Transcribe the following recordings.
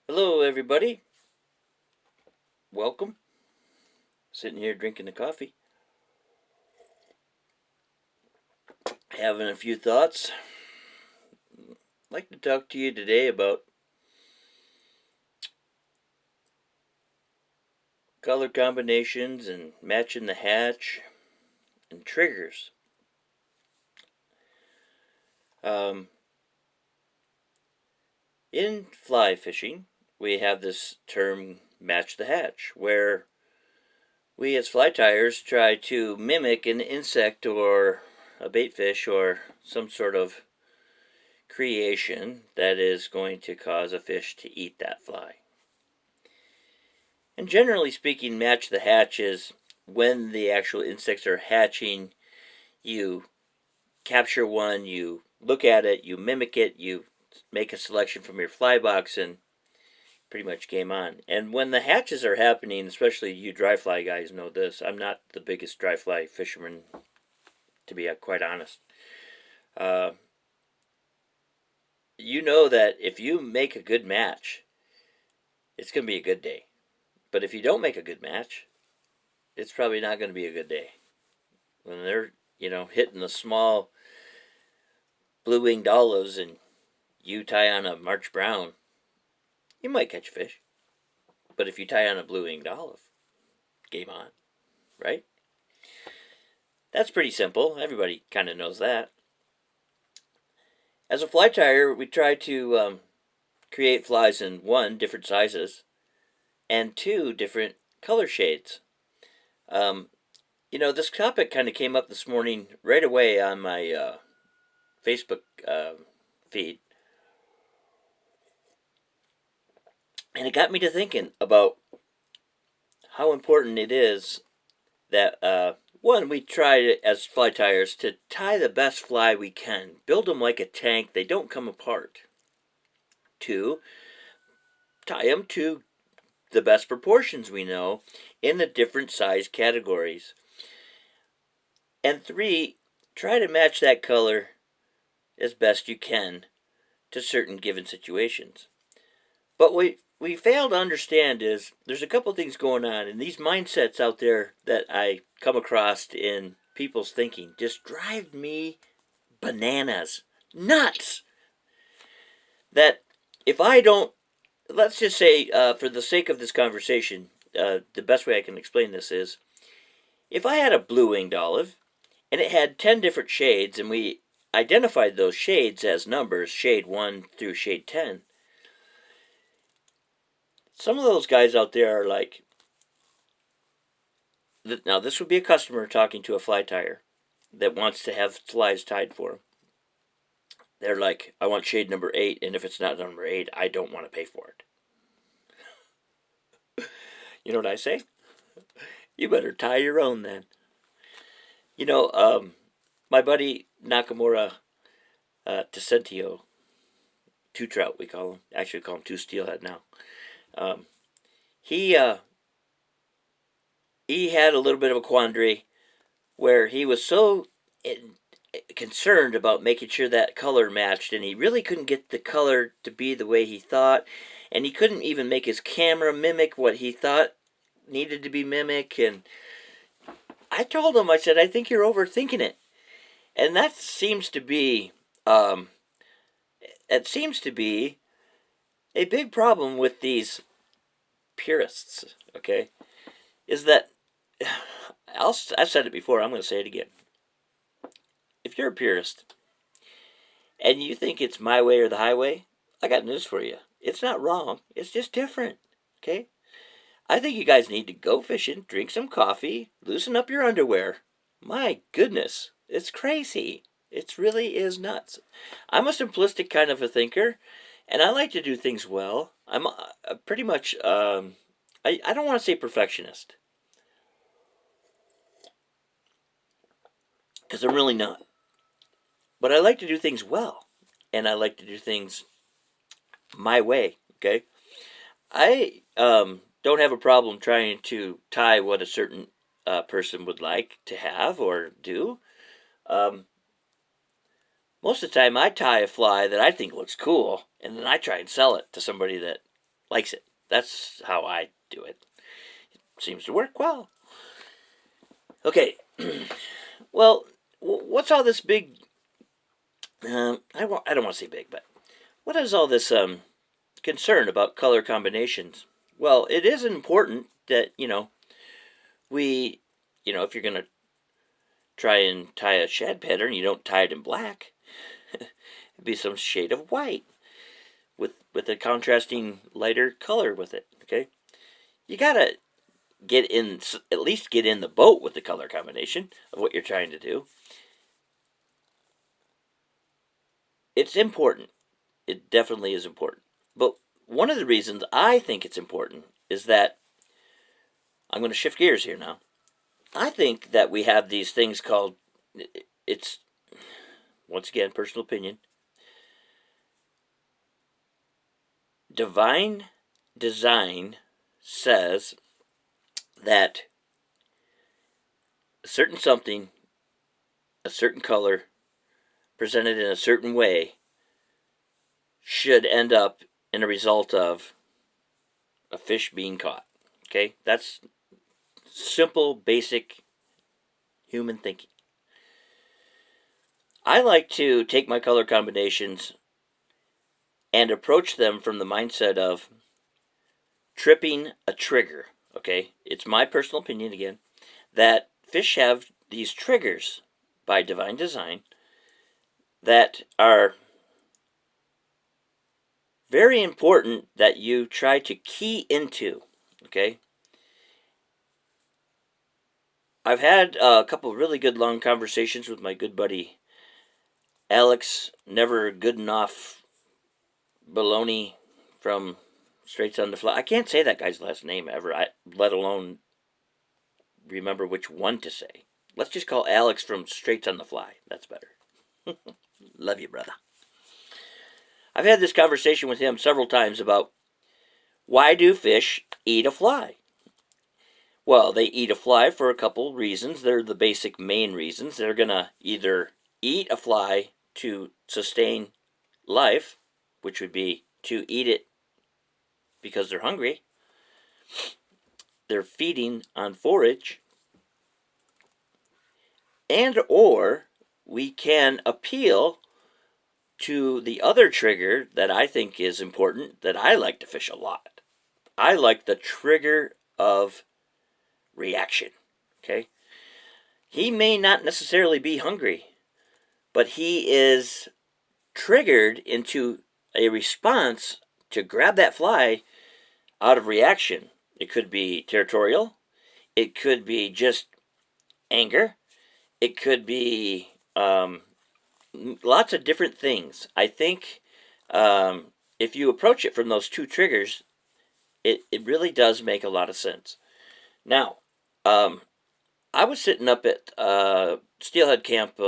Hello, everybody. Welcome. Sitting here drinking the coffee, having a few thoughts. I'd like to talk to you today about color combinations and matching the hatch and triggers. Um, in fly fishing, we have this term match the hatch, where we as fly tyers try to mimic an insect or a bait fish or some sort of creation that is going to cause a fish to eat that fly. And generally speaking, match the hatch is when the actual insects are hatching, you capture one, you look at it, you mimic it, you make a selection from your fly box, and pretty much game on. And when the hatches are happening, especially you dry fly guys know this, I'm not the biggest dry fly fisherman, to be quite honest. Uh, you know that if you make a good match, it's going to be a good day. But if you don't make a good match, it's probably not going to be a good day. When they're, hitting the small blue-winged olives and you tie on a March Brown, you might catch a fish. But if you tie on a blue-winged olive, game on, right? That's pretty simple. Everybody kind of knows that. As a fly tyer, we try to create flies in one, different sizes, and two, different color shades. This topic kind of came up this morning right away on my Facebook feed. And it got me to thinking about how important it is that, one, we try as fly tyers to tie the best fly we can. Build them like a tank. They don't come apart. Two, tie them to the best proportions we know in the different size categories. And three, try to match that color as best you can to certain given situations. But what we fail to understand is there's a couple things going on, and these mindsets out there that I come across in people's thinking just drive me bananas, nuts. That if I don't, let's just say, for the sake of this conversation, the best way I can explain this is if I had a blue-winged olive and it had 10 different shades, and we identified those shades as numbers, shade 1 through shade 10, some of those guys out there are like, now this would be a customer talking to a fly tyer that wants to have flies tied for him. They're like, I want shade number 8, and if it's not number 8, I don't want to pay for it. You know what I say? You better tie your own then. My buddy Nakamura Tessentio, two trout we call him. Actually, we call him two steelhead now. Um, he he had a little bit of a quandary where he was so concerned about making sure that color matched, and he really couldn't get the color to be the way he thought, and he couldn't even make his camera mimic what he thought needed to be mimicked. And I told him, I said, I think you're overthinking it. And that seems to be it seems to be a big problem with these purists, okay? Is that I've said it before, I'm going to say it again. If you're a purist and you think it's my way or the highway, I got news for you. It's not wrong. It's just different, okay? I think you guys need to go fishing, drink some coffee, loosen up your underwear. My goodness, it's crazy. It really is nuts. I'm a simplistic kind of a thinker, and I like to do things well. I'm pretty much, I don't want to say perfectionist, because I'm really not. But I like to do things well, and I like to do things my way, okay? I don't have a problem trying to tie what a certain person would like to have or do. Um, Most of the time, I tie a fly that I think looks cool, and then I try and sell it to somebody that likes it. That's how I do it. Seems to work well. Okay, well, what's all this big? I don't want to say big, but what is all this concern about color combinations? Well, it is important that we, if you're gonna try and tie a shad pattern, you don't tie it in black. It'd be some shade of white with a contrasting lighter color with it. Okay, you gotta at least get in the boat with the color combination of what you're trying to do. It's important. It definitely is important. But one of the reasons I think it's important is that I'm going to shift gears here now. I think that we have these things called, it's, once again, personal opinion, divine design says that a certain something, a certain color, presented in a certain way, should end up in a result of a fish being caught. Okay? That's simple, basic human thinking. I like to take my color combinations and approach them from the mindset of tripping a trigger. Okay? It's my personal opinion, again, that fish have these triggers by divine design that are very important that you try to key into. Okay? I've had a couple of really good long conversations with my good buddy Alex, Never Good Enough Baloney from Straits on the Fly. I can't say that guy's last name ever, let alone remember which one to say. Let's just call Alex from Straits on the Fly. That's better. Love you, brother. I've had this conversation with him several times about why do fish eat a fly? Well, they eat a fly for a couple reasons. They're the basic main reasons. They're going to either eat a fly to sustain life, which would be to eat it because they're hungry. They're feeding on forage. And or we can appeal to the other trigger that I think is important, that I like to fish a lot. I like the trigger of reaction. Okay? He may not necessarily be hungry, but he is triggered into a response to grab that fly out of reaction. It could be territorial. It could be just anger. It could be lots of different things. I think if you approach it from those two triggers, it really does make a lot of sense. Now, I was sitting up at Steelhead Camp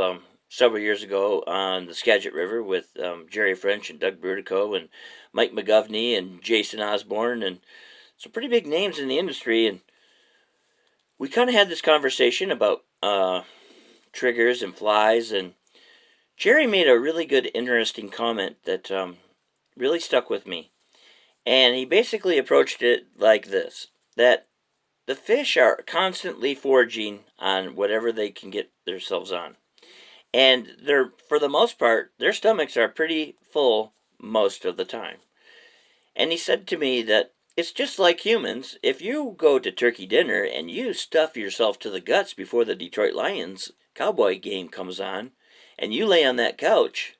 several years ago on the Skagit River with Jerry French and Doug Burdico and Mike McGovney and Jason Osborne and some pretty big names in the industry. And we kind of had this conversation about triggers and flies. And Jerry made a really good, interesting comment that really stuck with me. And he basically approached it like this, that the fish are constantly foraging on whatever they can get themselves on. And they're, for the most part, their stomachs are pretty full most of the time. And he said to me that it's just like humans. If you go to turkey dinner and you stuff yourself to the guts before the Detroit Lions Cowboy game comes on, and you lay on that couch,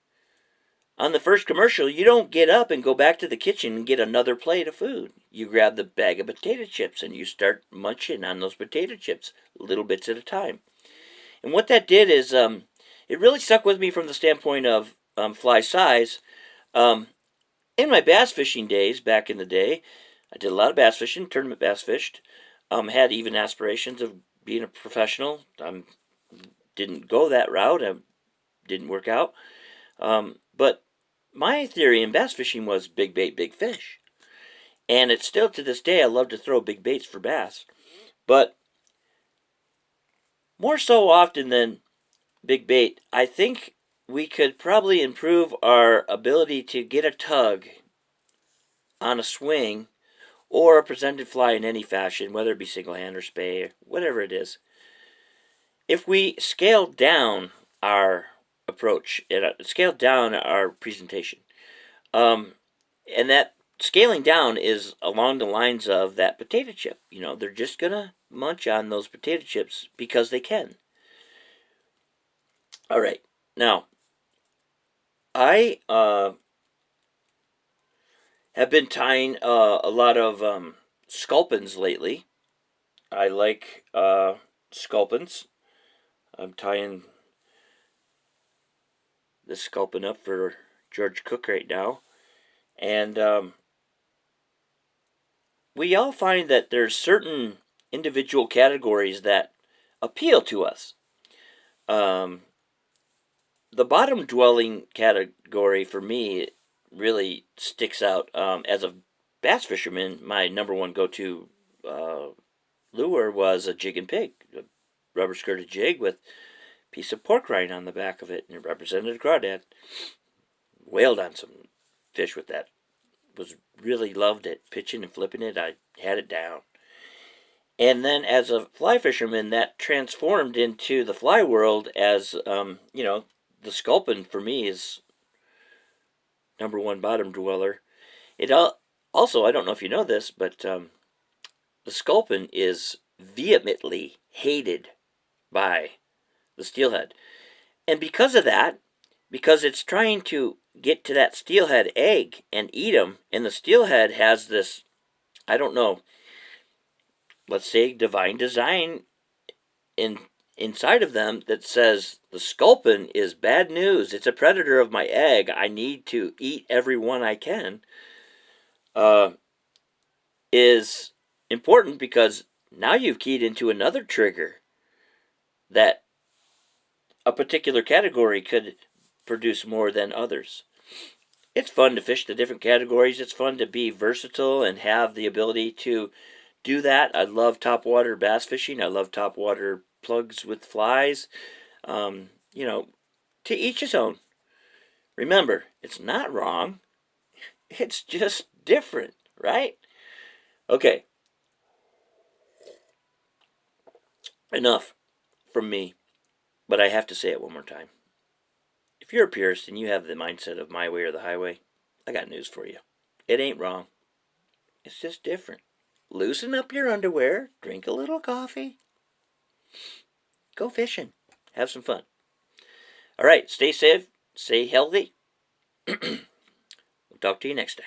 on the first commercial, you don't get up and go back to the kitchen and get another plate of food. You grab the bag of potato chips and you start munching on those potato chips, little bits at a time. And what that did is, it really stuck with me from the standpoint of fly size. In my bass fishing days, back in the day, I did a lot of bass fishing, tournament bass fished. Had even aspirations of being a professional. Didn't go that route. Didn't work out. But my theory in bass fishing was big bait, big fish. And it's still to this day, I love to throw big baits for bass. But more so often than big bait, I think we could probably improve our ability to get a tug on a swing or a presented fly in any fashion, whether it be single hand or spay, whatever it is, if we scale down our approach, scale down our presentation, and that scaling down is along the lines of that potato chip. They're just gonna munch on those potato chips because they can. All right, now I have been tying a lot of sculpins lately. I like sculpins. I'm tying this sculpin up for George Cook right now. And we all find that there's certain individual categories that appeal to us. The bottom dwelling category for me really sticks out. As a bass fisherman, my number one go-to lure was a jig and pig, a rubber skirted jig with a piece of pork rind on the back of it, and it represented a crawdad. Whaled on some fish with that. Really loved it, pitching and flipping it. I had it down. And then as a fly fisherman, that transformed into the fly world as, the sculpin for me is number one bottom dweller. It also, I don't know if you know this, but the sculpin is vehemently hated by the steelhead. And because of that, because it's trying to get to that steelhead egg and eat them, and the steelhead has this, I don't know, let's say divine design inside of them that says the sculpin is bad news. It's a predator of my egg. I need to eat every one I can. Is important because now you've keyed into another trigger that a particular category could produce more than others. It's fun to fish the different categories. It's fun to be versatile and have the ability to do that. I love topwater bass fishing. I love topwater plugs with flies. To each his own. Remember, it's not wrong. It's just different, right? Okay. Enough from me, but I have to say it one more time. If you're a purist and you have the mindset of my way or the highway, I got news for you. It ain't wrong. It's just different. Loosen up your underwear, drink a little coffee, go fishing, have some fun. All right, stay safe, stay healthy. We'll talk to you next time.